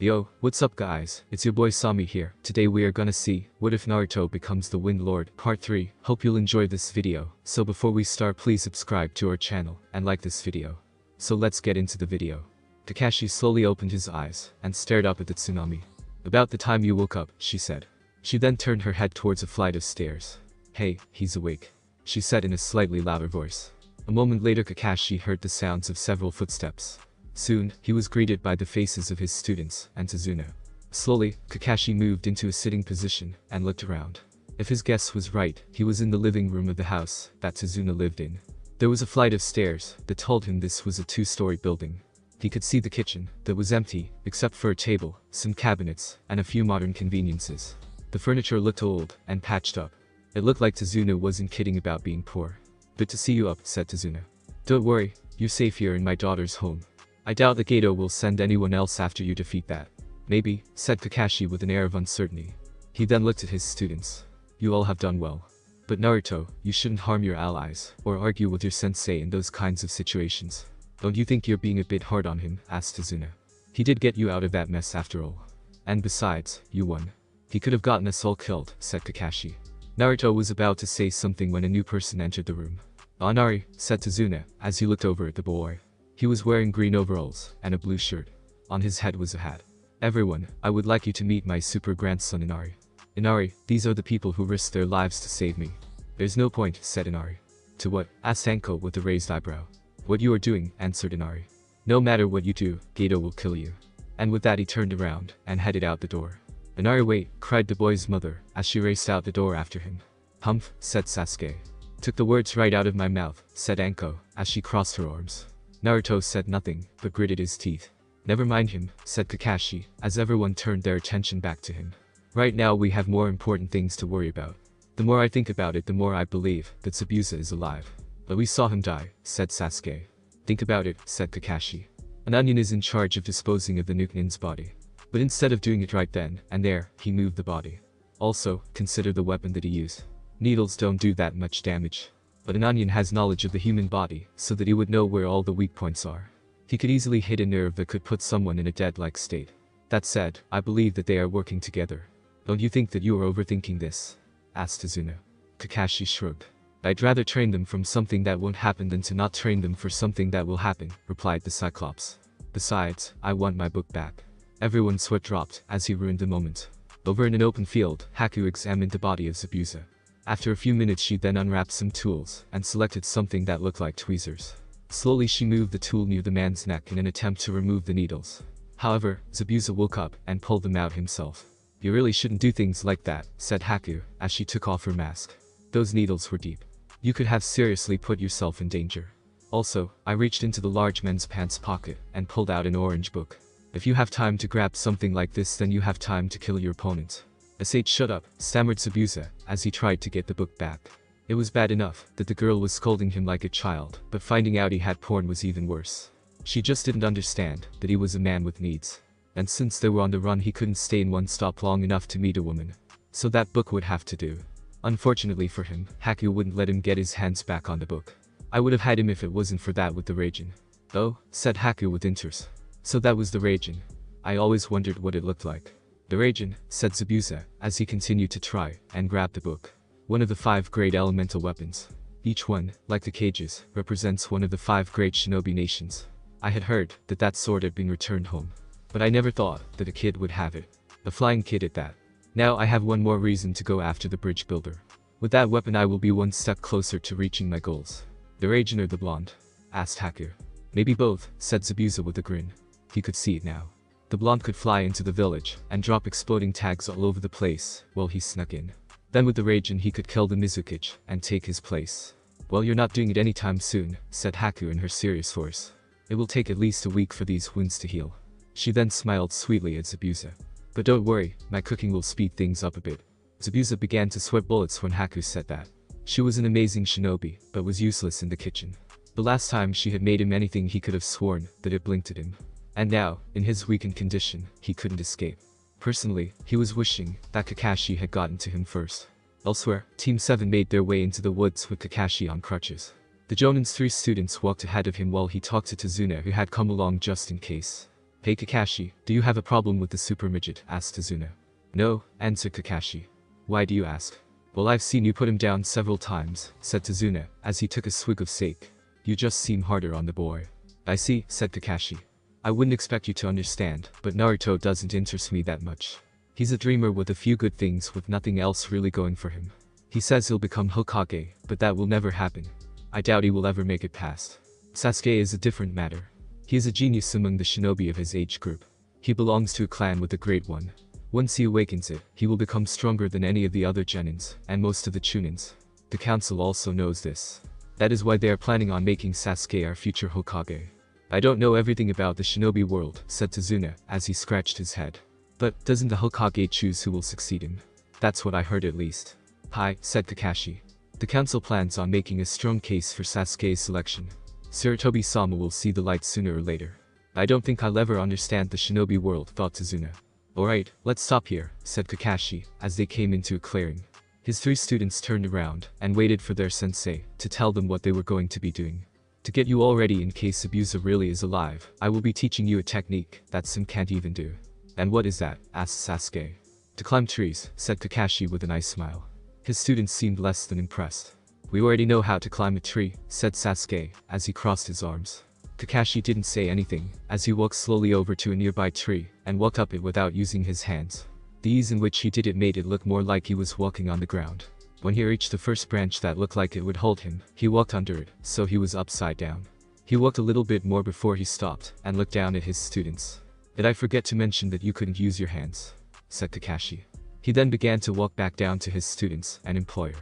Yo, what's up guys, it's your boy Sami here. Today we are gonna see, what if Naruto becomes the Wind Lord, part 3. Hope you'll enjoy this video. So before we start, please subscribe to our channel, and like this video. So let's get into the video. Kakashi slowly opened his eyes, and stared up at the tsunami. About the time you woke up, she said. She then turned her head towards a flight of stairs. Hey, he's awake, she said in a slightly louder voice. A moment later Kakashi heard the sounds of several footsteps. Soon, he was greeted by the faces of his students and Tazuna. Slowly, Kakashi moved into a sitting position and looked around. If his guess was right, he was in the living room of the house that Tazuna lived in. There was a flight of stairs that told him this was a two-story building. He could see the kitchen that was empty, except for a table, some cabinets, and a few modern conveniences. The furniture looked old and patched up. It looked like Tazuna wasn't kidding about being poor. "Good to see you up," said Tazuna. "Don't worry, you're safe here in my daughter's home. I doubt that Gato will send anyone else after you defeat that." "Maybe," said Kakashi with an air of uncertainty. He then looked at his students. "You all have done well. But Naruto, you shouldn't harm your allies, or argue with your sensei in those kinds of situations. Don't you think you're being a bit hard on him?" asked Tazuna. "He did get you out of that mess after all. And besides, you won. He could have gotten us all killed," said Kakashi. Naruto was about to say something when a new person entered the room. "Inari," said Tazuna, as he looked over at the boy. He was wearing green overalls and a blue shirt. On his head was a hat. "Everyone, I would like you to meet my super grandson Inari." "Inari, these are the people who risked their lives to save me." "There's no point," said Inari. "To what?" asked Anko with a raised eyebrow. "What you are doing," answered Inari. "No matter what you do, Gato will kill you." And with that he turned around and headed out the door. "Inari, wait," cried the boy's mother as she raced out the door after him. "Humph," said Sasuke. "Took the words right out of my mouth," said Anko as she crossed her arms. Naruto said nothing, but gritted his teeth. "Never mind him," said Kakashi, as everyone turned their attention back to him. "Right now we have more important things to worry about. The more I think about it, the more I believe that Zabuza is alive." "But we saw him die," said Sasuke. "Think about it," said Kakashi. "An onion is in charge of disposing of the Nukenin's body. But instead of doing it right then and there, he moved the body. Also, consider the weapon that he used. Needles don't do that much damage. But an onion has knowledge of the human body, so that he would know where all the weak points are. He could easily hit a nerve that could put someone in a dead-like state. That said, I believe that they are working together." "Don't you think that you are overthinking this?" asked Tazuna. Kakashi shrugged. "I'd rather train them from something that won't happen than to not train them for something that will happen," replied the Cyclops. "Besides, I want my book back." Everyone's sweat dropped as he ruined the moment. Over in an open field, Haku examined the body of Zabuza. After a few minutes she then unwrapped some tools and selected something that looked like tweezers. Slowly she moved the tool near the man's neck in an attempt to remove the needles. However, Zabuza woke up and pulled them out himself. "You really shouldn't do things like that," said Haku as she took off her mask. "Those needles were deep. You could have seriously put yourself in danger." Also, I reached into the large men's pants pocket and pulled out an orange book. "If you have time to grab something like this, then you have time to kill your opponent." "Asate, shut up," stammered Zabuza as he tried to get the book back. It was bad enough that the girl was scolding him like a child, but finding out he had porn was even worse. She just didn't understand that he was a man with needs. And since they were on the run, he couldn't stay in one stop long enough to meet a woman. So that book would have to do. Unfortunately for him, Haku wouldn't let him get his hands back on the book. "I would have had him if it wasn't for that with the Raijin." "Oh," said Haku with interest. "So that was the Raijin. I always wondered what it looked like." "The Raijin," said Zabuza, as he continued to try and grab the book. "One of the 5 great elemental weapons. Each one, like the cages, represents one of the 5 great shinobi nations. I had heard that that sword had been returned home. But I never thought that a kid would have it. A flying kid at that. Now I have one more reason to go after the bridge builder. With that weapon I will be one step closer to reaching my goals." "The Raijin or the blonde?" asked Haku. "Maybe both," said Zabuza with a grin. He could see it now. The blonde could fly into the village and drop exploding tags all over the place while he snuck in. Then with the Raijin he could kill the Mizukage and take his place. "Well, you're not doing it anytime soon," said Haku in her serious voice. "It will take at least a week for these wounds to heal." She then smiled sweetly at Zabuza. "But don't worry, my cooking will speed things up a bit." Zabuza began to sweat bullets when Haku said that. She was an amazing shinobi, but was useless in the kitchen. The last time she had made him anything he could have sworn that it blinked at him. And now, in his weakened condition, he couldn't escape. Personally, he was wishing that Kakashi had gotten to him first. Elsewhere, Team 7 made their way into the woods with Kakashi on crutches. The Jonin's 3 students walked ahead of him while he talked to Tazuna, who had come along just in case. Hey Kakashi, do you have a problem with the super midget? Asked Tazuna. No, answered Kakashi. Why do you ask? Well, I've seen you put him down several times, said Tazuna, as he took a swig of sake. You just seem harder on the boy. I see, said Kakashi. I wouldn't expect you to understand, but Naruto doesn't interest me that much. He's a dreamer with a few good things with nothing else really going for him. He says he'll become Hokage, but that will never happen. I doubt he will ever make it past. Sasuke is a different matter. He is a genius among the shinobi of his age group. He belongs to a clan with a great one. Once he awakens it, he will become stronger than any of the other genins, and most of the chunins. The council also knows this. That is why they are planning on making Sasuke our future Hokage. I don't know everything about the shinobi world, said Tazuna, as he scratched his head. But, doesn't the Hokage choose who will succeed him? That's what I heard at least. Hi, said Kakashi. The council plans on making a strong case for Sasuke's selection. Sarutobi-sama will see the light sooner or later. I don't think I'll ever understand the shinobi world, thought Tazuna. Alright, let's stop here, said Kakashi, as they came into a clearing. His 3 students turned around and waited for their sensei to tell them what they were going to be doing. To get you all ready in case Zabuza really is alive, I will be teaching you a technique that some can't even do. And what is that? Asked Sasuke. To climb trees, said Kakashi with a nice smile. His students seemed less than impressed. We already know how to climb a tree, said Sasuke, as he crossed his arms. Kakashi didn't say anything, as he walked slowly over to a nearby tree, and walked up it without using his hands. The ease in which he did it made it look more like he was walking on the ground. When he reached the first branch that looked like it would hold him, he walked under it, so he was upside down. He walked a little bit more before he stopped, and looked down at his students. Did I forget to mention that you couldn't use your hands? Said Kakashi. He then began to walk back down to his students and employer.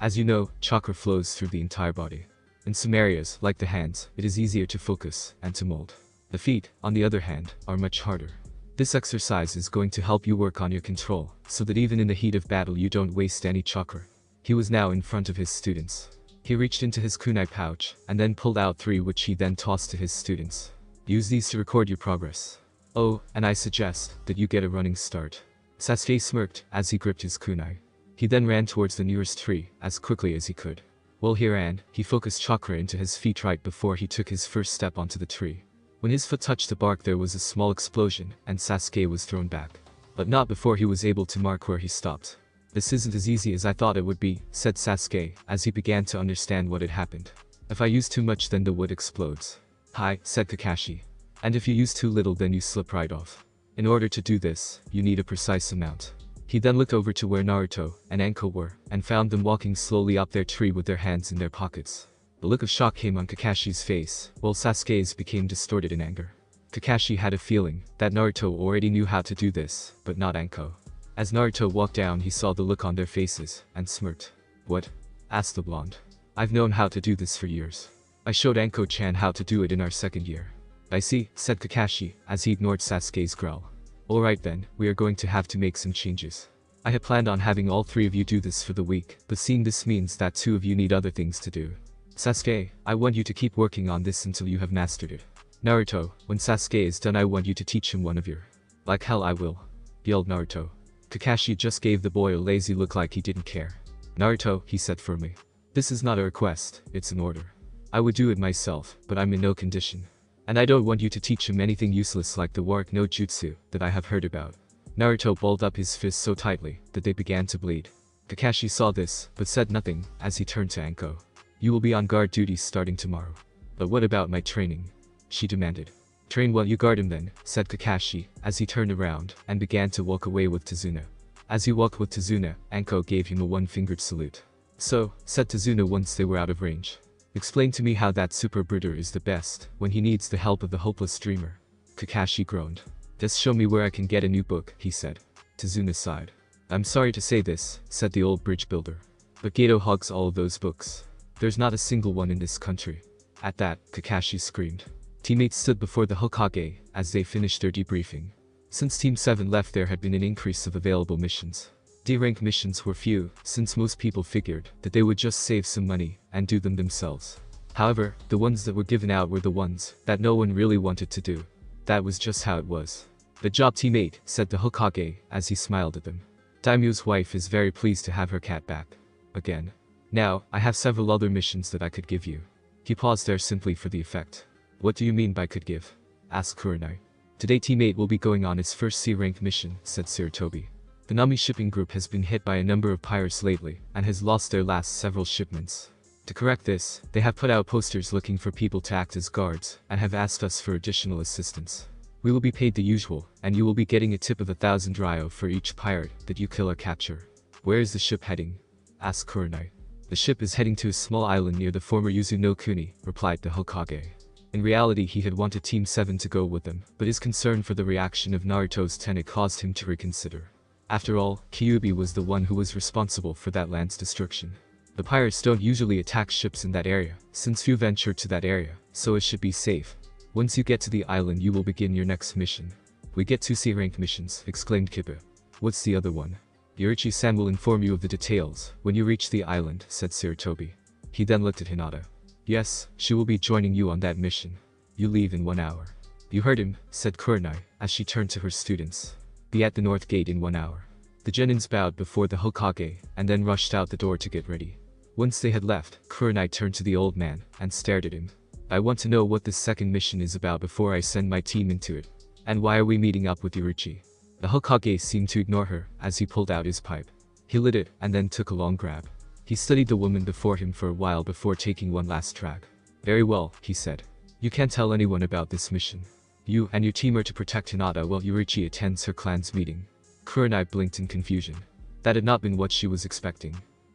As you know, chakra flows through the entire body. In some areas, like the hands, it is easier to focus and to mold. The feet, on the other hand, are much harder. This exercise is going to help you work on your control, so that even in the heat of battle you don't waste any chakra. He was now in front of his students. He reached into his kunai pouch, and then pulled out 3 which he then tossed to his students. Use these to record your progress. Oh, and I suggest that you get a running start. Sasuke smirked as he gripped his kunai. He then ran towards the nearest tree as quickly as he could. While he ran, he focused chakra into his feet right before he took his first step onto the tree. When his foot touched the bark there was a small explosion and Sasuke was thrown back. But not before he was able to mark where he stopped. This isn't as easy as I thought it would be, said Sasuke, as he began to understand what had happened. If I use too much then the wood explodes. Hi, said Kakashi. And if you use too little then you slip right off. In order to do this, you need a precise amount. He then looked over to where Naruto and Anko were, and found them walking slowly up their tree with their hands in their pockets. The look of shock came on Kakashi's face, while Sasuke's became distorted in anger. Kakashi had a feeling that Naruto already knew how to do this, but not Anko. As Naruto walked down he saw the look on their faces, and smirked. What? Asked the blonde. I've known how to do this for years. I showed Anko-chan how to do it in our 2nd year. I see, said Kakashi, as he ignored Sasuke's growl. Alright then, we are going to have to make some changes. I had planned on having all 3 of you do this for the week, but seeing this means that 2 of you need other things to do. Sasuke, I want you to keep working on this until you have mastered it. Naruto, when Sasuke is done I want you to teach him one of your. Like hell I will. Yelled Naruto. Kakashi just gave the boy a lazy look like he didn't care. Naruto, he said firmly. This is not a request, it's an order. I would do it myself, but I'm in no condition. And I don't want you to teach him anything useless like the Warrick no Jutsu that I have heard about. Naruto balled up his fists so tightly that they began to bleed. Kakashi saw this, but said nothing as he turned to Anko. You will be on guard duty starting tomorrow. But what about my training? She demanded. Train while you guard him then, said Kakashi, as he turned around and began to walk away with Tazuna. As he walked with Tazuna, Anko gave him a one-fingered salute. So, said Tazuna once they were out of range. Explain to me how that super brother is the best when he needs the help of the hopeless dreamer. Kakashi groaned. Just show me where I can get a new book, he said. Tazuna sighed. I'm sorry to say this, said the old bridge builder. But Gato hogs all of those books. There's not a single one in this country. At that, Kakashi screamed. Teammates stood before the Hokage as they finished their debriefing. Since Team 7 left there had been an increase of available missions. D-rank missions were few, since most people figured that they would just save some money and do them themselves. However, the ones that were given out were the ones that no one really wanted to do. That was just how it was. Good job teammate, said the Hokage as he smiled at them. Daimyo's wife is very pleased to have her cat back. Again. Now, I have several other missions that I could give you. He paused there simply for the effect. What do you mean by could give? Asked Kurenai. Today teammate will be going on its first C-rank mission, said Sarutobi. The Nami shipping group has been hit by a number of pirates lately, and has lost their last several shipments. To correct this, they have put out posters looking for people to act as guards, and have asked us for additional assistance. We will be paid the usual, and you will be getting a tip of 1,000 ryo for each pirate that you kill or capture. Where is the ship heading? Asked Kurenai. The ship is heading to a small island near the former Yuzu no Kuni, replied the Hokage. In reality he had wanted Team 7 to go with them, but his concern for the reaction of Naruto's tenet caused him to reconsider. After all, Kyuubi was the one who was responsible for that land's destruction. The pirates don't usually attack ships in that area, since few venture to that area, so it should be safe. Once you get to the island you will begin your next mission. We get 2 C-rank missions, exclaimed Kippa. What's the other one? Yorichi-san will inform you of the details when you reach the island, said Sarutobi. He then looked at Hinata. Yes, she will be joining you on that mission. You leave in 1 hour. You heard him, said Kurenai, as she turned to her students. Be at the north gate in 1 hour. The genins bowed before the Hokage, and then rushed out the door to get ready. Once they had left, Kurenai turned to the old man, and stared at him. I want to know what this second mission is about before I send my team into it. And why are we meeting up with Yorichi? The Hokage seemed to ignore her, as he pulled out his pipe. He lit it, and then took a long grab. He studied the woman before him for a while before taking one last drag. Very well, he said. You can't tell anyone about this mission. You and your team are to protect Hinata while Yorichi attends her clan's meeting. Kurenai blinked in confusion. That had not been what she was expecting.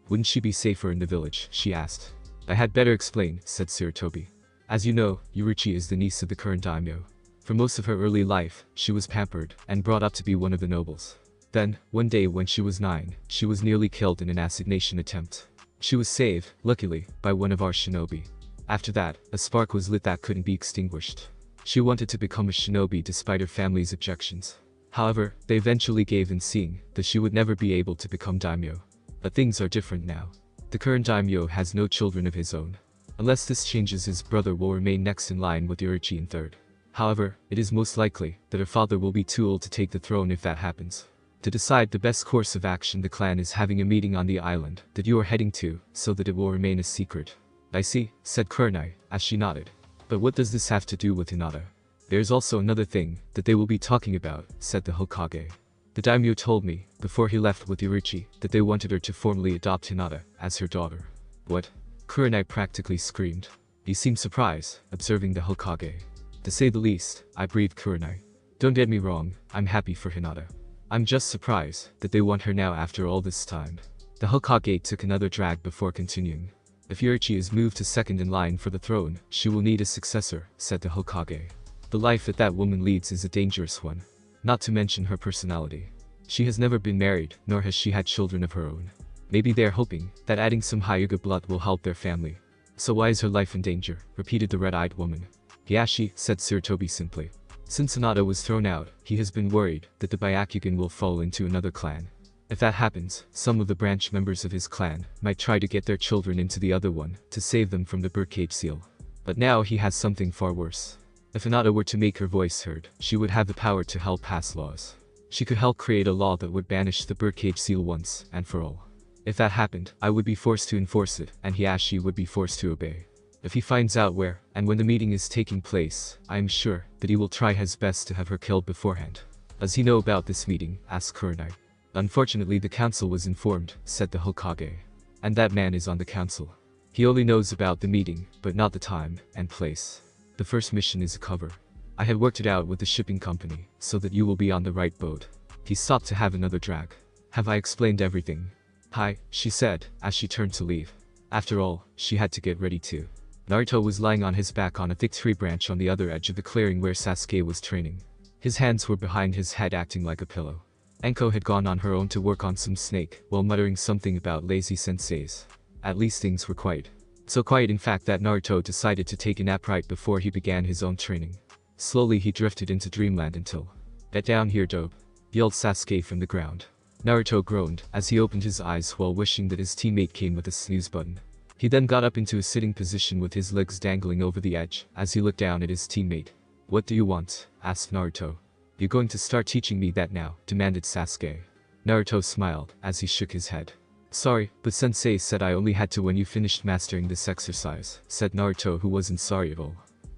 Wouldn't she be safer in the village, she asked. I had better explain, said Sarutobi. As you know, Yorichi is the niece of the current daimyo. For most of her early life, she was pampered and brought up to be one of the nobles. Then, one day when she was 9, she was nearly killed in an assassination attempt. She was saved, luckily, by one of our shinobi. After that, a spark was lit that couldn't be extinguished. She wanted to become a shinobi despite her family's objections. However, they eventually gave in, seeing that she would never be able to become daimyo. But things are different now. The current daimyo has no children of his own. Unless this changes, his brother will remain next in line with Yorichi in third. However, it is most likely that her father will be too old to take the throne if that happens. To decide the best course of action, the clan is having a meeting on the island that you are heading to, so that it will remain a secret. I see, said Kurenai, as she nodded. But what does this have to do with Hinata? There's also another thing that they will be talking about, said the Hokage. The daimyo told me, before he left with Yorichi, that they wanted her to formally adopt Hinata as her daughter. What? Kurenai practically screamed. He seemed surprised, observing the Hokage. To say the least, I breathed Kurenai. Don't get me wrong, I'm happy for Hinata. I'm just surprised that they want her now after all this time. The Hokage took another drag before continuing. If Yorichi is moved to second in line for the throne, she will need a successor, said the Hokage. The life that woman leads is a dangerous one. Not to mention her personality. She has never been married, nor has she had children of her own. Maybe they're hoping that adding some Hyuga blood will help their family. So why is her life in danger? Repeated the red-eyed woman. Yashi, said Sarutobi simply. Since Hinata was thrown out, he has been worried that the Byakugan will fall into another clan. If that happens, some of the branch members of his clan might try to get their children into the other one to save them from the birdcage seal. But now he has something far worse. If Hinata were to make her voice heard, she would have the power to help pass laws. She could help create a law that would banish the birdcage seal once and for all. If that happened, I would be forced to enforce it, and Hiashi would be forced to obey. If he finds out where and when the meeting is taking place, I am sure that he will try his best to have her killed beforehand. Does he know about this meeting? Asked Kurenai. Unfortunately, the council was informed, said the Hokage. And that man is on the council. He only knows about the meeting, but not the time and place. The first mission is a cover. I had worked it out with the shipping company, so that you will be on the right boat. He stopped to have another drag. Have I explained everything? Hi, she said, as she turned to leave. After all, she had to get ready too. Naruto was lying on his back on a thick tree branch on the other edge of the clearing where Sasuke was training. His hands were behind his head, acting like a pillow. Anko had gone on her own to work on some snake, while muttering something about lazy senseis. At least things were quiet. So quiet in fact that Naruto decided to take a nap right before he began his own training. Slowly he drifted into dreamland until... Get down here, dope, yelled Sasuke from the ground. Naruto groaned as he opened his eyes while wishing that his teammate came with a snooze button. He then got up into a sitting position with his legs dangling over the edge as he looked down at his teammate. What do you want? Asked Naruto. You're going to start teaching me that now, demanded Sasuke. Naruto smiled as he shook his head. Sorry, but sensei said I only had to when you finished mastering this exercise, said Naruto, who wasn't sorry at all.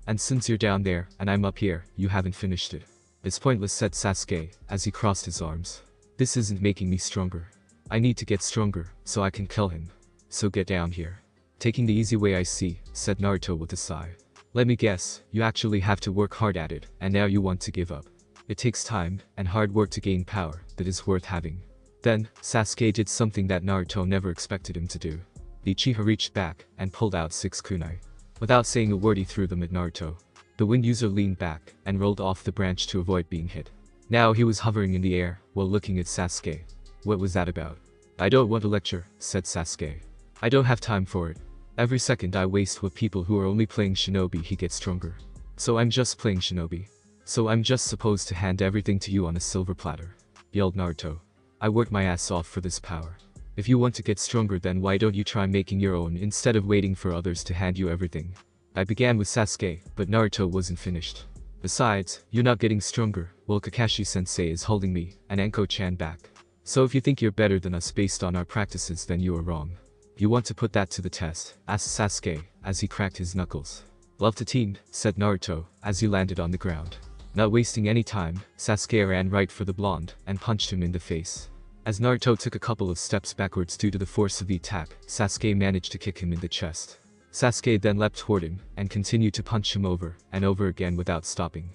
And since you're down there, and I'm up here, you haven't finished it. It's pointless, said Sasuke, as he crossed his arms. This isn't making me stronger. I need to get stronger, so I can kill him. So get down here. Taking the easy way, I see, said Naruto with a sigh. Let me guess, you actually have to work hard at it, and now you want to give up. It takes time and hard work to gain power that is worth having. Then, Sasuke did something that Naruto never expected him to do. The Uchiha reached back and pulled out 6 kunai. Without saying a word, he threw them at Naruto. The wind user leaned back and rolled off the branch to avoid being hit. Now he was hovering in the air while looking at Sasuke. What was that about? I don't want a lecture, said Sasuke. I don't have time for it. Every second I waste with people who are only playing shinobi, he gets stronger. So I'm just playing shinobi. So I'm just supposed to hand everything to you on a silver platter, yelled Naruto. I worked my ass off for this power. If you want to get stronger, then why don't you try making your own instead of waiting for others to hand you everything? I began with Sasuke, but Naruto wasn't finished. Besides, you're not getting stronger, while Kakashi-sensei is holding me and Anko-chan back. So if you think you're better than us based on our practices, then you are wrong. You want to put that to the test? Asked Sasuke, as he cracked his knuckles. Love to team, said Naruto, as he landed on the ground. Not wasting any time, Sasuke ran right for the blonde and punched him in the face. As Naruto took a couple of steps backwards due to the force of the attack, Sasuke managed to kick him in the chest. Sasuke then leapt toward him and continued to punch him over and over again without stopping.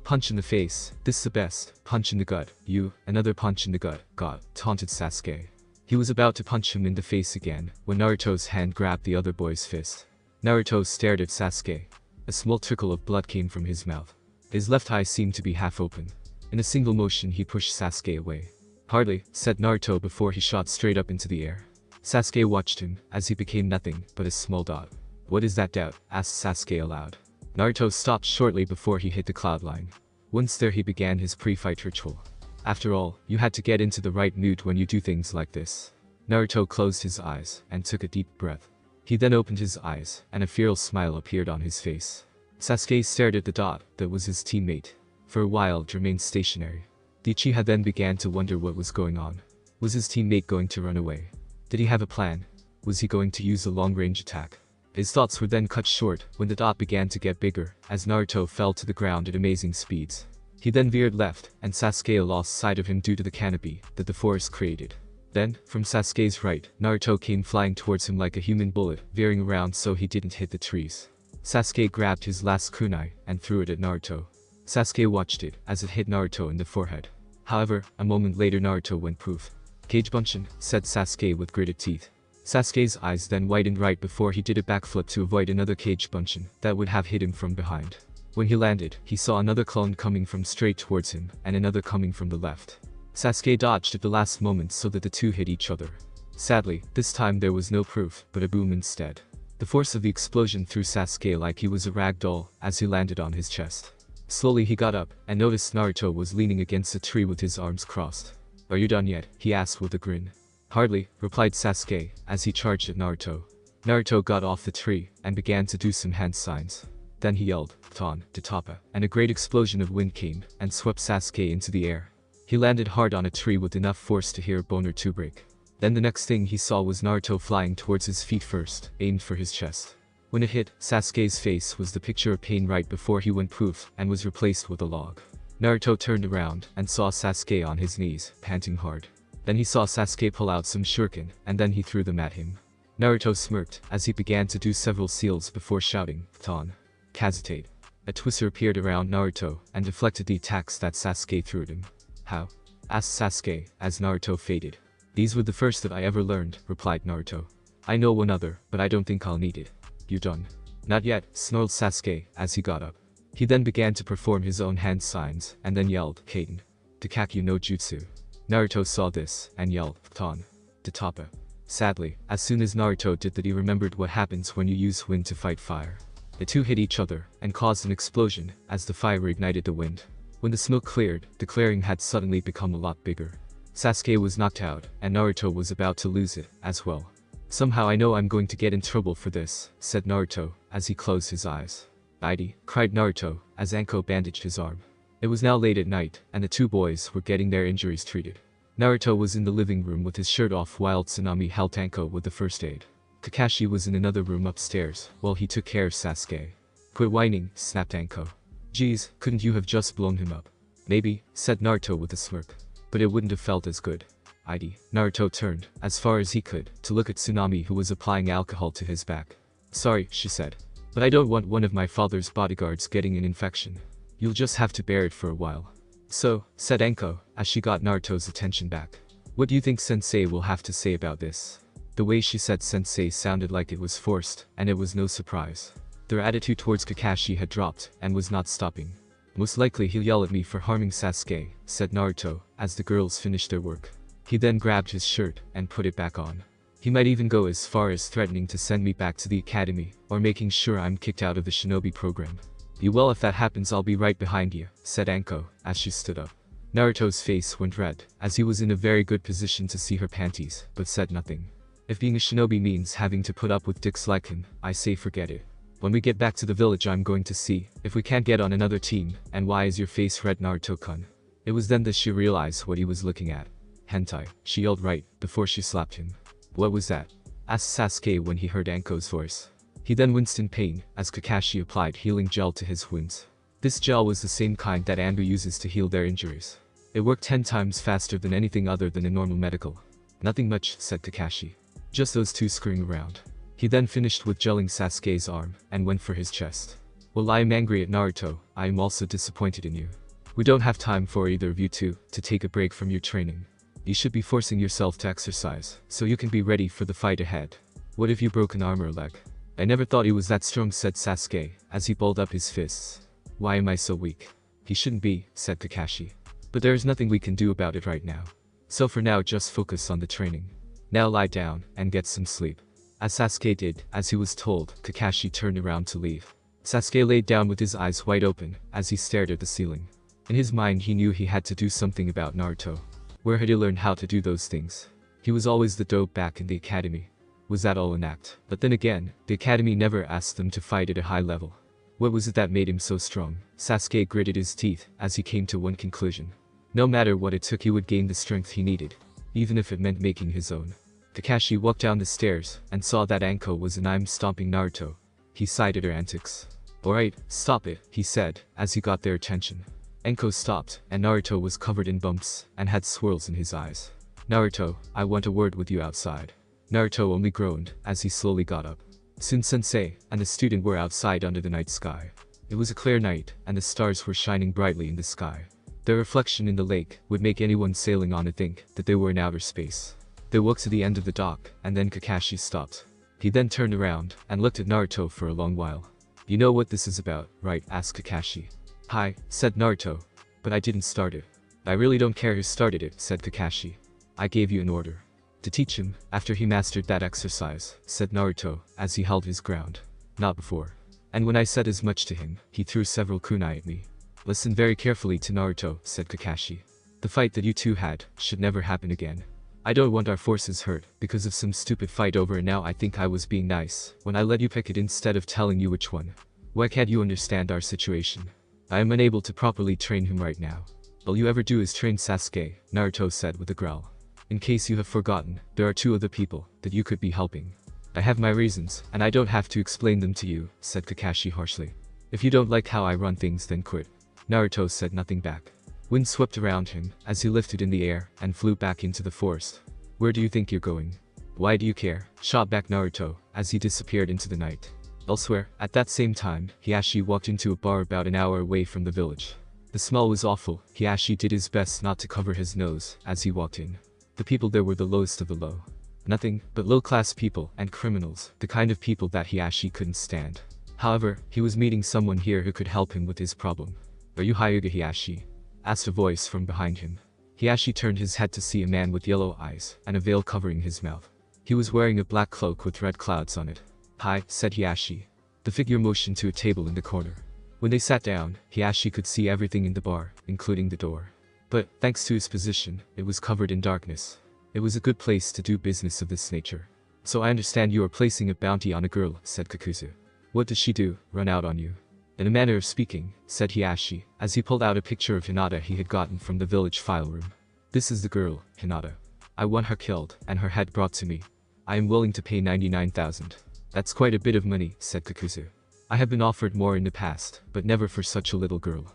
Punch in the face, this the best, punch in the gut, you, another punch in the gut, God, taunted Sasuke. He was about to punch him in the face again, when Naruto's hand grabbed the other boy's fist. Naruto stared at Sasuke. A small trickle of blood came from his mouth. His left eye seemed to be half open. In a single motion he pushed Sasuke away. Hardly, said Naruto before he shot straight up into the air. Sasuke watched him, as he became nothing but a small dot. What is that doubt? Asked Sasuke aloud. Naruto stopped shortly before he hit the cloud line. Once there he began his pre-fight ritual. After all, you had to get into the right mood when you do things like this. Naruto closed his eyes and took a deep breath. He then opened his eyes, and a fearful smile appeared on his face. Sasuke stared at the dot that was his teammate. For a while it remained stationary. The Uchiha then began to wonder what was going on. Was his teammate going to run away? Did he have a plan? Was he going to use a long-range attack? His thoughts were then cut short when the dot began to get bigger, as Naruto fell to the ground at amazing speeds. He then veered left, and Sasuke lost sight of him due to the canopy that the forest created. Then, from Sasuke's right, Naruto came flying towards him like a human bullet, veering around so he didn't hit the trees. Sasuke grabbed his last kunai and threw it at Naruto. Sasuke watched it as it hit Naruto in the forehead. However, a moment later Naruto went poof. Kage Bunshin, said Sasuke with gritted teeth. Sasuke's eyes then widened right before he did a backflip to avoid another Kage Bunshin that would have hit him from behind. When he landed, he saw another clone coming from straight towards him and another coming from the left. Sasuke dodged at the last moment so that the two hit each other. Sadly, this time there was no proof, but a boom instead. The force of the explosion threw Sasuke like he was a rag doll as he landed on his chest. Slowly he got up and noticed Naruto was leaning against a tree with his arms crossed. Are you done yet? He asked with a grin. Hardly, replied Sasuke as he charged at Naruto. Naruto got off the tree and began to do some hand signs. Then he yelled, "Ton, Tatapa," and a great explosion of wind came and swept Sasuke into the air. He landed hard on a tree with enough force to hear a bone or two break. Then the next thing he saw was Naruto flying towards his feet first, aimed for his chest. When it hit, Sasuke's face was the picture of pain right before he went poof and was replaced with a log. Naruto turned around and saw Sasuke on his knees, panting hard. Then he saw Sasuke pull out some shuriken, and then he threw them at him. Naruto smirked as he began to do several seals before shouting, "Ton, Kazutate." A twister appeared around Naruto and deflected the attacks that Sasuke threw at him. How? Asked Sasuke as Naruto faded. These were the first that I ever learned, replied Naruto. I know one other, but I don't think I'll need it. You done? Not yet, snarled Sasuke as he got up. He then began to perform his own hand signs and then yelled, "Kaden. Takaku no jutsu." Naruto saw this and yelled, "Ton, Tatapa." Sadly, as soon as Naruto did that, he remembered what happens when you use wind to fight fire. The two hit each other and caused an explosion as the fire ignited the wind. When the smoke cleared, the clearing had suddenly become a lot bigger. Sasuke was knocked out and Naruto was about to lose it as well. Somehow I know I'm going to get in trouble for this, said Naruto as he closed his eyes. "Idi," cried Naruto as Anko bandaged his arm. It was now late at night, and the two boys were getting their injuries treated. Naruto was in the living room with his shirt off while Tsunami helped Anko with the first aid. Kakashi was in another room upstairs while he took care of Sasuke. "Quit whining," snapped Anko. "Geez, couldn't you have just blown him up?" Maybe, said Naruto with a smirk. But it wouldn't have felt as good. Naruto turned, as far as he could, to look at Tsunami, who was applying alcohol to his back. Sorry, she said. But I don't want one of my father's bodyguards getting an infection. You'll just have to bear it for a while. So, said Anko, as she got Naruto's attention back. What do you think Sensei will have to say about this? The way she said Sensei sounded like it was forced, and it was no surprise. Their attitude towards Kakashi had dropped, and was not stopping. Most likely he'll yell at me for harming Sasuke, said Naruto, as the girls finished their work. He then grabbed his shirt, and put it back on. He might even go as far as threatening to send me back to the academy, or making sure I'm kicked out of the shinobi program. Well, if that happens I'll be right behind you, said Anko, as she stood up. Naruto's face went red, as he was in a very good position to see her panties, but said nothing. If being a shinobi means having to put up with dicks like him, I say forget it. When we get back to the village I'm going to see if we can't get on another team, and why is your face red, Naruto-kun? It was then that she realized what he was looking at. Hentai, she yelled right before she slapped him. What was that? Asked Sasuke when he heard Anko's voice. He then winced in pain as Kakashi applied healing gel to his wounds. This gel was the same kind that Anbu uses to heal their injuries. It worked 10 times faster than anything other than a normal medical. Nothing much, said Kakashi. Just those two screwing around. He then finished with gelling Sasuke's arm, and went for his chest. Well, I am angry at Naruto, I am also disappointed in you. We don't have time for either of you two to take a break from your training. You should be forcing yourself to exercise, so you can be ready for the fight ahead. What if you broke an arm or a leg? I never thought he was that strong, said Sasuke, as he balled up his fists. Why am I so weak? He shouldn't be, said Kakashi. But there is nothing we can do about it right now. So for now just focus on the training. Now lie down, and get some sleep. As Sasuke did, as he was told, Kakashi turned around to leave. Sasuke laid down with his eyes wide open, as he stared at the ceiling. In his mind he knew he had to do something about Naruto. Where had he learned how to do those things? He was always the dope back in the academy. Was that all an act? But then again, the academy never asked them to fight at a high level. What was it that made him so strong? Sasuke gritted his teeth, as he came to one conclusion. No matter what it took he would gain the strength he needed, even if it meant making his own. Kakashi walked down the stairs, and saw that Anko was stomping Naruto. He sighed at her antics. Alright, stop it, he said, as he got their attention. Anko stopped, and Naruto was covered in bumps, and had swirls in his eyes. Naruto, I want a word with you outside. Naruto only groaned, as he slowly got up. Soon Sensei and the student were outside under the night sky. It was a clear night, and the stars were shining brightly in the sky. Their reflection in the lake would make anyone sailing on it think that they were in outer space. They walked to the end of the dock, and then Kakashi stopped. He then turned around, and looked at Naruto for a long while. You know what this is about, right? Asked Kakashi. Hi, said Naruto. But I didn't start it. I really don't care who started it, said Kakashi. I gave you an order. To teach him, after he mastered that exercise, said Naruto, as he held his ground. Not before. And when I said as much to him, he threw several kunai at me. Listen very carefully to Naruto, said Kakashi. The fight that you two had should never happen again. I don't want our forces hurt because of some stupid fight over, and now I think I was being nice when I let you pick it instead of telling you which one. Why can't you understand our situation? I am unable to properly train him right now. All you ever do is train Sasuke, Naruto said with a growl. In case you have forgotten, there are two other people that you could be helping. I have my reasons, and I don't have to explain them to you, said Kakashi harshly. If you don't like how I run things then quit. Naruto said nothing back. Wind swept around him, as he lifted in the air, and flew back into the forest. Where do you think you're going? Why do you care? Shot back Naruto, as he disappeared into the night. Elsewhere, at that same time, Hiashi walked into a bar about an hour away from the village. The smell was awful. Hiashi did his best not to cover his nose, as he walked in. The people there were the lowest of the low. Nothing but low-class people and criminals, the kind of people that Hiashi couldn't stand. However, he was meeting someone here who could help him with his problem. Are you Hyuga Hiashi? Asked a voice from behind him. Hiashi turned his head to see a man with yellow eyes and a veil covering his mouth. He was wearing a black cloak with red clouds on it. Hi, said Hiashi. The figure motioned to a table in the corner. When they sat down, Hiashi could see everything in the bar, including the door. But, thanks to his position, it was covered in darkness. It was a good place to do business of this nature. So I understand you are placing a bounty on a girl, said Kakuzu. What does she do, run out on you? In a manner of speaking, said Hiashi, as he pulled out a picture of Hinata he had gotten from the village file room. This is the girl, Hinata. I want her killed, and her head brought to me. I am willing to pay 99,000. That's quite a bit of money, said Kakuzu. I have been offered more in the past, but never for such a little girl.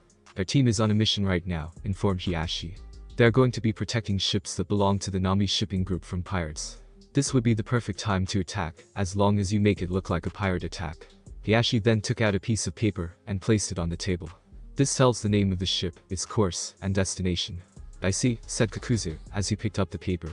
Their team is on a mission right now, informed Hiashi. They are going to be protecting ships that belong to the Nami shipping group from pirates. This would be the perfect time to attack, as long as you make it look like a pirate attack. Hiashi then took out a piece of paper and placed it on the table. This tells the name of the ship, its course, and destination. I see, said Kakuzu, as he picked up the paper.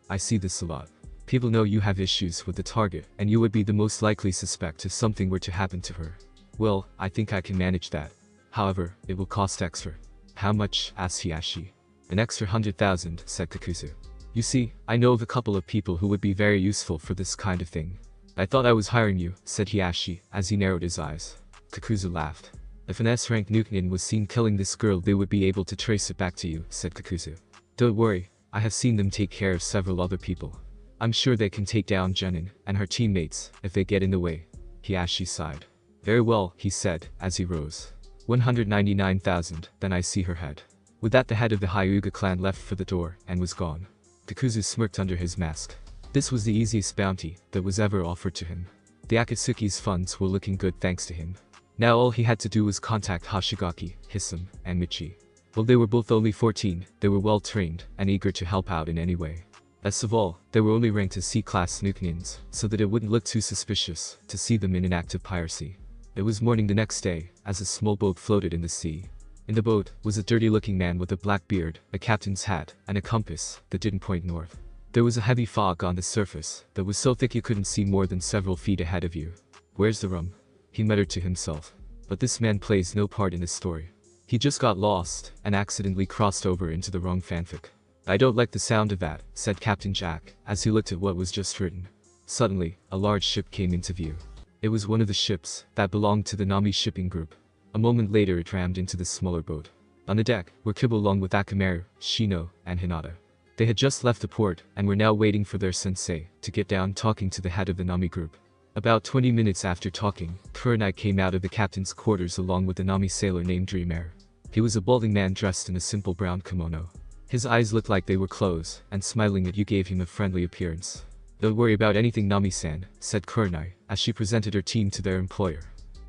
I see this a lot. People know you have issues with the target, and you would be the most likely suspect if something were to happen to her. Well, I think I can manage that. However, it will cost extra. How much? Asked Hiashi. An extra 100,000, said Kakuzu. You see, I know of a couple of people who would be very useful for this kind of thing. I thought I was hiring you, said Hiashi, as he narrowed his eyes. Kakuzu laughed. If an S-rank Nukenin was seen killing this girl, they would be able to trace it back to you, said Kakuzu. Don't worry, I have seen them take care of several other people. I'm sure they can take down Jenin and her teammates if they get in the way. Hiashi sighed. Very well, he said, as he rose. 199,000, then I see her head. With that, the head of the Hyuga clan left for the door and was gone. Kakuzu smirked under his mask. This was the easiest bounty that was ever offered to him. The Akatsuki's funds were looking good thanks to him. Now all he had to do was contact Hashigaki, Hisam, and Michi. While they were both only 14, they were well trained and eager to help out in any way. Best of all, they were only ranked as C-class Nukenins, so that it wouldn't look too suspicious to see them in an act of piracy. It was morning the next day, as a small boat floated in the sea. In the boat was a dirty-looking man with a black beard, a captain's hat, and a compass that didn't point north. There was a heavy fog on the surface that was so thick you couldn't see more than several feet ahead of you. Where's the rum? He muttered to himself. But this man plays no part in this story. He just got lost and accidentally crossed over into the wrong fanfic. I don't like the sound of that, said Captain Jack, as he looked at what was just written. Suddenly, a large ship came into view. It was one of the ships that belonged to the Nami shipping group. A moment later it rammed into the smaller boat. On the deck were Kiba along with Akamaru, Shino, and Hinata. They had just left the port and were now waiting for their sensei to get down talking to the head of the Nami group. About 20 minutes after talking, Kurenai came out of the captain's quarters along with a Nami sailor named Dreamer. He was a balding man dressed in a simple brown kimono. His eyes looked like they were closed, and smiling at you gave him a friendly appearance. Don't worry about anything, Nami-san, said Kurenai, as she presented her team to their employer.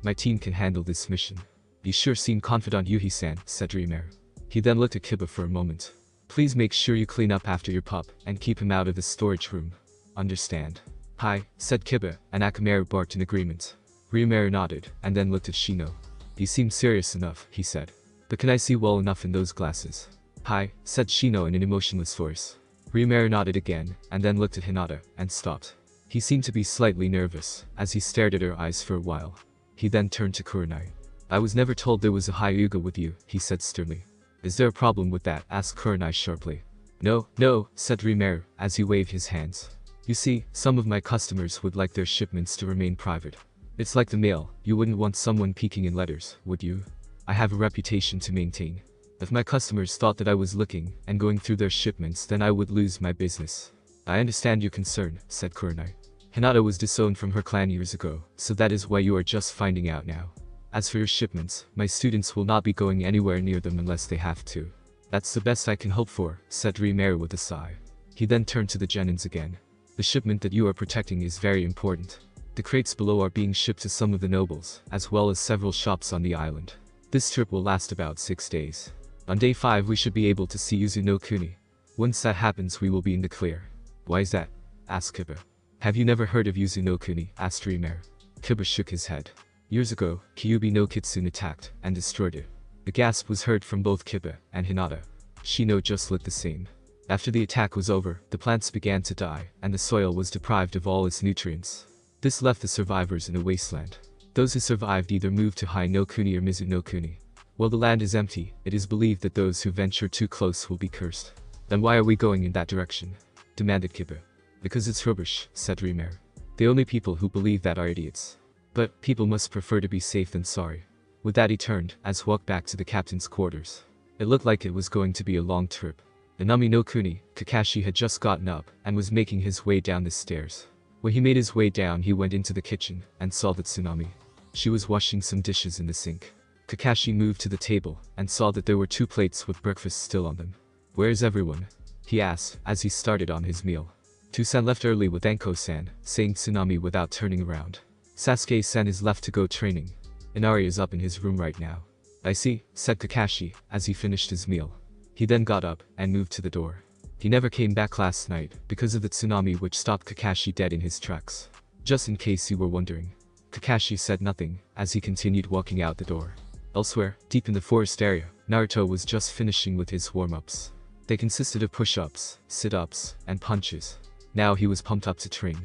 My team can handle this mission. You sure seem confident, Yuhi-san, said Dreamer. He then looked at Kiba for a moment. Please make sure you clean up after your pup, and keep him out of the storage room. Understand? Hi, said Kiba, and Akamaru barked in agreement. Ryumaru nodded, and then looked at Shino. You seem serious enough, he said. But can I see well enough in those glasses? Hi, said Shino in an emotionless voice. Ryumaru nodded again, and then looked at Hinata, and stopped. He seemed to be slightly nervous, as he stared at her eyes for a while. He then turned to Kurenai. I was never told there was a Hyuga with you, he said sternly. Is there a problem with that? Asked Kurenai sharply. No, said Ryumaru, as he waved his hands. You see, some of my customers would like their shipments to remain private. It's like the mail, you wouldn't want someone peeking in letters, would you? I have a reputation to maintain. If my customers thought that I was looking and going through their shipments, then I would lose my business. I understand your concern, said Kurenai. Hinata was disowned from her clan years ago, so that is why you are just finding out now. As for your shipments, my students will not be going anywhere near them unless they have to. That's the best I can hope for, said Ryumaru with a sigh. He then turned to the Genins again. The shipment that you are protecting is very important. The crates below are being shipped to some of the nobles, as well as several shops on the island. This trip will last about 6 days. On day 5 we should be able to see Yuzu no Kuni. Once that happens we will be in the clear. Why is that? Asked Kiba. Have you never heard of Yuzu no Kuni? Asked Ryumaru. Kiba shook his head. Years ago, Kyuubi no Kitsune attacked and destroyed it. The gasp was heard from both Kiba and Hinata. Shino just looked the same. After the attack was over, the plants began to die, and the soil was deprived of all its nutrients. This left the survivors in a wasteland. Those who survived either moved to Hai no Kuni or Mizu no Kuni. While the land is empty, it is believed that those who venture too close will be cursed. Then why are we going in that direction? Demanded Kiba. Because it's rubbish, said Ryumaru. The only people who believe that are idiots. But people must prefer to be safe than sorry. With that he turned, as walked back to the captain's quarters. It looked like it was going to be a long trip. In Nami no Kuni, Kakashi had just gotten up and was making his way down the stairs. When he made his way down he went into the kitchen and saw that Tsunami. She was washing some dishes in the sink. Kakashi moved to the table and saw that there were 2 plates with breakfast still on them. Where's everyone? He asked as he started on his meal. Toussaint left early with Anko-san, saying Tsunami without turning around. Sasuke-san is left to go training. Inari is up in his room right now. I see, said Kakashi, as he finished his meal. He then got up and moved to the door. He never came back last night because of the tsunami which stopped Kakashi dead in his tracks. Just in case you were wondering. Kakashi said nothing as he continued walking out the door. Elsewhere, deep in the forest area, Naruto was just finishing with his warm-ups. They consisted of push-ups, sit-ups, and punches. Now he was pumped up to train.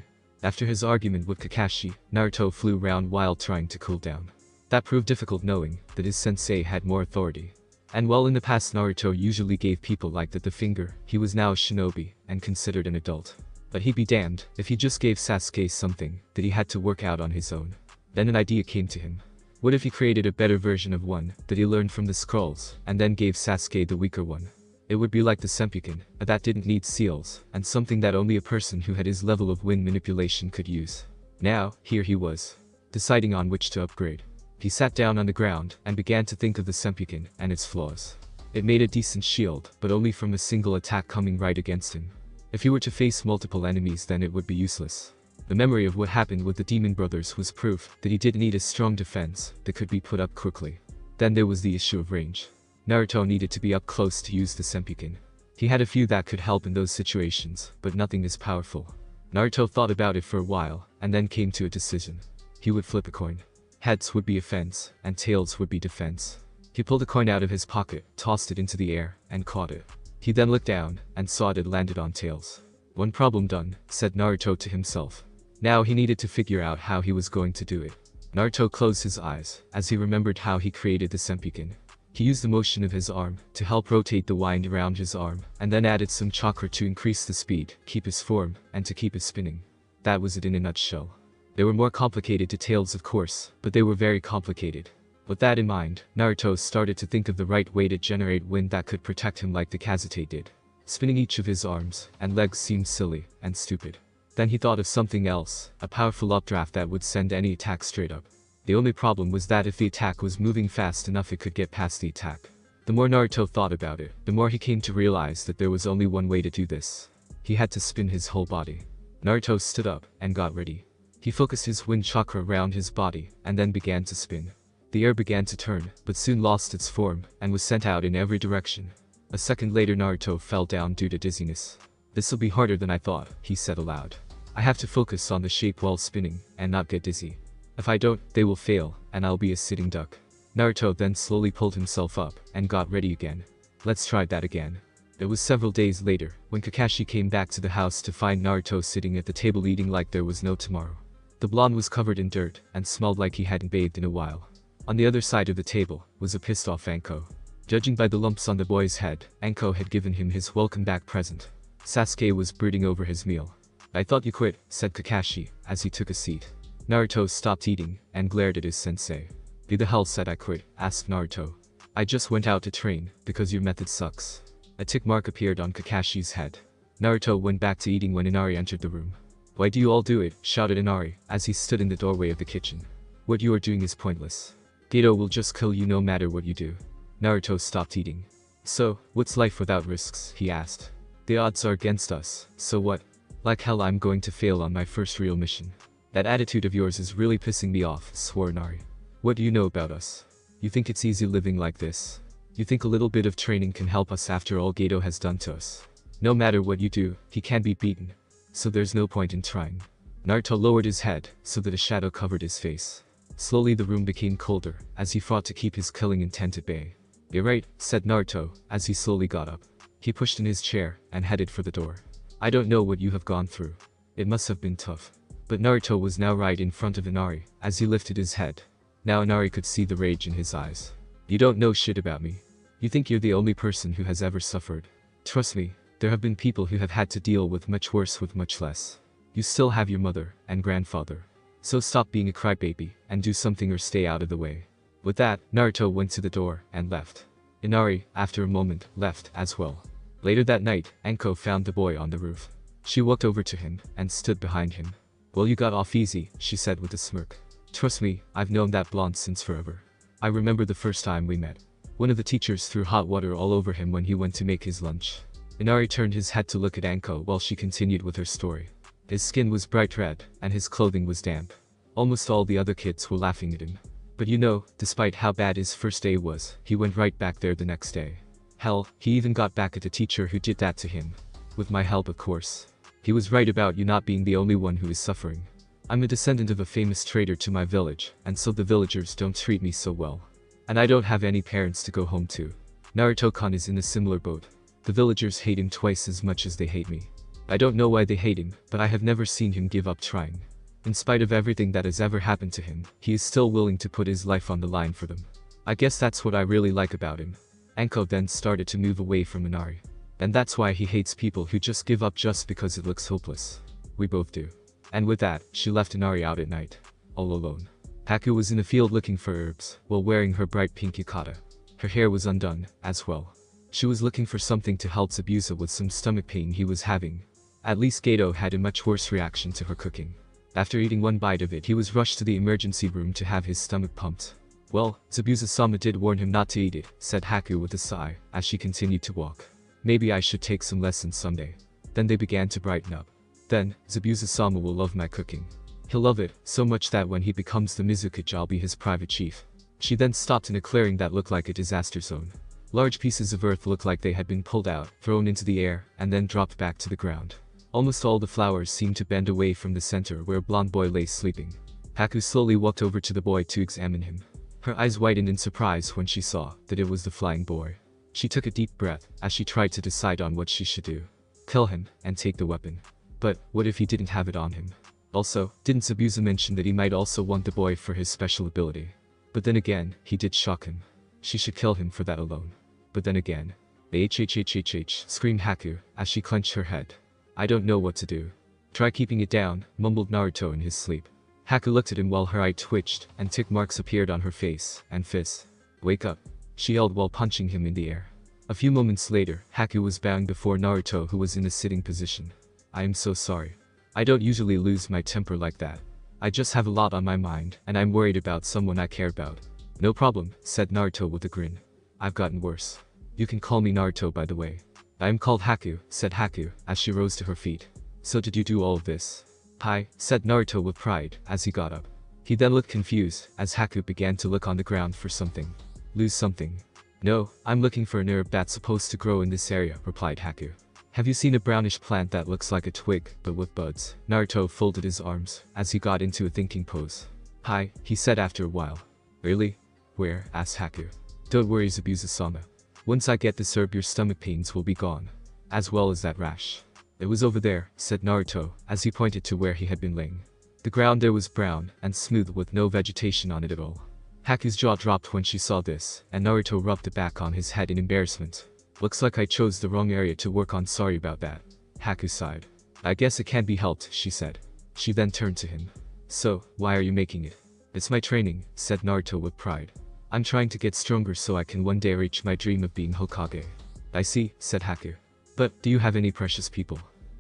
After his argument with Kakashi, Naruto flew around while trying to cool down. That proved difficult knowing that his sensei had more authority. And while in the past Naruto usually gave people like that the finger, he was now a shinobi and considered an adult. But he'd be damned if he just gave Sasuke something that he had to work out on his own. Then an idea came to him. What if he created a better version of one that he learned from the scrolls and then gave Sasuke the weaker one? It would be like the Senpuken, that didn't need seals, and something that only a person who had his level of wind manipulation could use. Now, here he was, deciding on which to upgrade. He sat down on the ground and began to think of the Senpuken and its flaws. It made a decent shield, but only from a single attack coming right against him. If he were to face multiple enemies, then it would be useless. The memory of what happened with the Demon Brothers was proof that he did need a strong defense that could be put up quickly. Then there was the issue of range. Naruto needed to be up close to use the Senpuken. He had a few that could help in those situations, but nothing as powerful. Naruto thought about it for a while, and then came to a decision. He would flip a coin. Heads would be offense, and tails would be defense. He pulled a coin out of his pocket, tossed it into the air, and caught it. He then looked down, and saw it had landed on tails. One problem done, said Naruto to himself. Now he needed to figure out how he was going to do it. Naruto closed his eyes, as he remembered how he created the Senpuken. He used the motion of his arm to help rotate the wind around his arm, and then added some chakra to increase the speed, keep his form, and to keep it spinning. That was it in a nutshell. There were more complicated details of course, but they were very complicated. With that in mind, Naruto started to think of the right way to generate wind that could protect him like the Kazute did. Spinning each of his arms and legs seemed silly and stupid. Then he thought of something else, a powerful updraft that would send any attack straight up. The only problem was that if the attack was moving fast enough it could get past the attack. The more Naruto thought about it, the more he came to realize that there was only one way to do this. He had to spin his whole body. Naruto stood up and got ready. He focused his wind chakra around his body and then began to spin. The air began to turn, but soon lost its form and was sent out in every direction. A second later Naruto fell down due to dizziness. "This'll be harder than I thought," he said aloud. "I have to focus on the shape while spinning and not get dizzy. If I don't, they will fail, and I'll be a sitting duck." Naruto then slowly pulled himself up and got ready again. "Let's try that again." It was several days later, when Kakashi came back to the house to find Naruto sitting at the table eating like there was no tomorrow. The blonde was covered in dirt and smelled like he hadn't bathed in a while. On the other side of the table was a pissed-off Anko. Judging by the lumps on the boy's head, Anko had given him his welcome back present. Sasuke was brooding over his meal. "I thought you quit," said Kakashi, as he took a seat. Naruto stopped eating and glared at his sensei. "Who the hell said I quit?" asked Naruto. "I just went out to train, because your method sucks." A tick mark appeared on Kakashi's head. Naruto went back to eating when Inari entered the room. "Why do you all do it?" shouted Inari, as he stood in the doorway of the kitchen. "What you are doing is pointless. Geto will just kill you no matter what you do." Naruto stopped eating. "So, what's life without risks?" he asked. "The odds are against us, so what? Like hell I'm going to fail on my first real mission." "That attitude of yours is really pissing me off," swore Inari. "What do you know about us? You think it's easy living like this? You think a little bit of training can help us after all Geto has done to us? No matter what you do, he can be beaten. So there's no point in trying." Naruto lowered his head, so that a shadow covered his face. Slowly the room became colder, as he fought to keep his killing intent at bay. "You're right," said Naruto, as he slowly got up. He pushed in his chair, and headed for the door. "I don't know what you have gone through. It must have been tough." But Naruto was now right in front of Inari, as he lifted his head. Now Inari could see the rage in his eyes. "You don't know shit about me. You think you're the only person who has ever suffered. Trust me, there have been people who have had to deal with much worse with much less. You still have your mother and grandfather. So stop being a crybaby, and do something or stay out of the way." With that, Naruto went to the door and left. Inari, after a moment, left as well. Later that night, Anko found the boy on the roof. She walked over to him and stood behind him. "Well, you got off easy," she said with a smirk. "Trust me, I've known that blonde since forever. I remember the first time we met. One of the teachers threw hot water all over him when he went to make his lunch." Inari turned his head to look at Anko while she continued with her story. His skin was bright red, and his clothing was damp. Almost all the other kids were laughing at him. But you know, despite how bad his first day was, he went right back there the next day. Hell, he even got back at the teacher who did that to him. With my help, of course. He was right about you not being the only one who is suffering. I'm a descendant of a famous trader to my village, and so the villagers don't treat me so well. And I don't have any parents to go home to. Naruto-kun is in a similar boat. The villagers hate him twice as much as they hate me. I don't know why they hate him, but I have never seen him give up trying. In spite of everything that has ever happened to him, he is still willing to put his life on the line for them. I guess that's what I really like about him. Anko then started to move away from Inari. And that's why he hates people who just give up just because it looks hopeless. We both do. And with that, she left Inari out at night. All alone. Haku was in the field looking for herbs, while wearing her bright pink yukata. Her hair was undone, as well. She was looking for something to help Zabuza with some stomach pain he was having. At least Gato had a much worse reaction to her cooking. After eating one bite of it, he was rushed to the emergency room to have his stomach pumped. Well, Zabuza-sama did warn him not to eat it, said Haku with a sigh, as she continued to walk. Maybe I should take some lessons someday. Then they began to brighten up. Then, Zabuza-sama will love my cooking. He'll love it, so much that when he becomes the Mizukage I'll be his private chief. She then stopped in a clearing that looked like a disaster zone. Large pieces of earth looked like they had been pulled out, thrown into the air, and then dropped back to the ground. Almost all the flowers seemed to bend away from the center where a blonde boy lay sleeping. Haku slowly walked over to the boy to examine him. Her eyes widened in surprise when she saw that it was the flying boy. She took a deep breath as she tried to decide on what she should do. Kill him, and take the weapon. But, what if he didn't have it on him? Also, didn't Zabuza mention that he might also want the boy for his special ability? But then again, he did shock him. She should kill him for that alone. But then again, screamed Haku, as she clenched her head. I don't know what to do. Try keeping it down, mumbled Naruto in his sleep. Haku looked at him while her eye twitched, and tick marks appeared on her face, and fists. Wake up. She yelled while punching him in the air. A few moments later, Haku was bowing before Naruto who was in a sitting position. I am so sorry. I don't usually lose my temper like that. I just have a lot on my mind, and I'm worried about someone I care about. No problem, said Naruto with a grin. I've gotten worse. You can call me Naruto by the way. I am called Haku, said Haku, as she rose to her feet. So did you do all of this? Hi, said Naruto with pride, as he got up. He then looked confused, as Haku began to look on the ground for something. Lose something. No, I'm looking for an herb that's supposed to grow in this area, replied Haku. Have you seen a brownish plant that looks like a twig, but with buds? Naruto folded his arms, as he got into a thinking pose. Hi, he said after a while. Really? Where? Asked Haku. Don't worry, Zabuza-sama. Once I get this herb your stomach pains will be gone. As well as that rash. It was over there, said Naruto, as he pointed to where he had been laying. The ground there was brown and smooth with no vegetation on it at all. Haku's jaw dropped when she saw this, and Naruto rubbed it back on his head in embarrassment. Looks like I chose the wrong area to work on, sorry about that. Haku sighed. I guess it can't be helped, she said. She then turned to him. So, why are you making it? It's my training, said Naruto with pride. I'm trying to get stronger so I can one day reach my dream of being Hokage. I see, said Haku. But, do you have any precious people?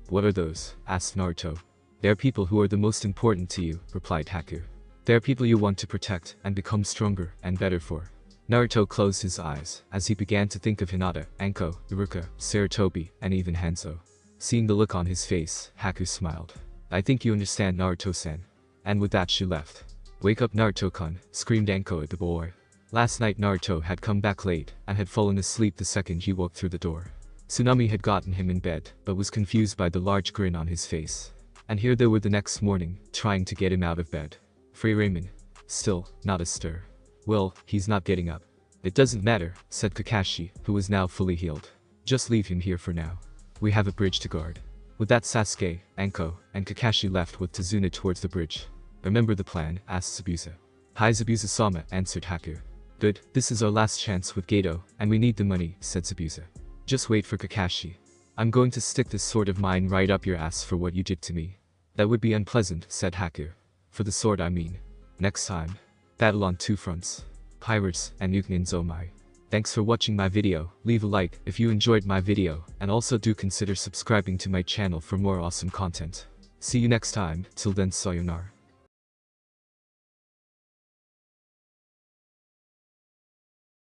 What are those? Asked Naruto. They are people who are the most important to you, replied Haku. They are people you want to protect and become stronger and better for. Naruto closed his eyes as he began to think of Hinata, Anko, Iruka, Sarutobi, and even Hanzo. Seeing the look on his face, Haku smiled. I think you understand, Naruto-san. And with that she left. Wake up, Naruto-kun, screamed Anko at the boy. Last night Naruto had come back late and had fallen asleep the second he walked through the door. Tsunami had gotten him in bed, but was confused by the large grin on his face. And here they were the next morning, trying to get him out of bed. Free Raymond. Still, not a stir. Well, he's not getting up. It doesn't matter, said Kakashi, who was now fully healed. Just leave him here for now. We have a bridge to guard. With that Sasuke, Anko, and Kakashi left with Tazuna towards the bridge. Remember the plan? Asked Zabuza. Hi Zabuza-sama, answered Haku. Good, this is our last chance with Gato, and we need the money, said Zabuza. Just wait for Kakashi. I'm going to stick this sword of mine right up your ass for what you did to me. That would be unpleasant, said Haku. For the sword I mean. Next time. Battle on two fronts. Pirates and Yuknin Zomai. Thanks for watching my video, leave a like if you enjoyed my video, and also do consider subscribing to my channel for more awesome content. See you next time, till then sayonara.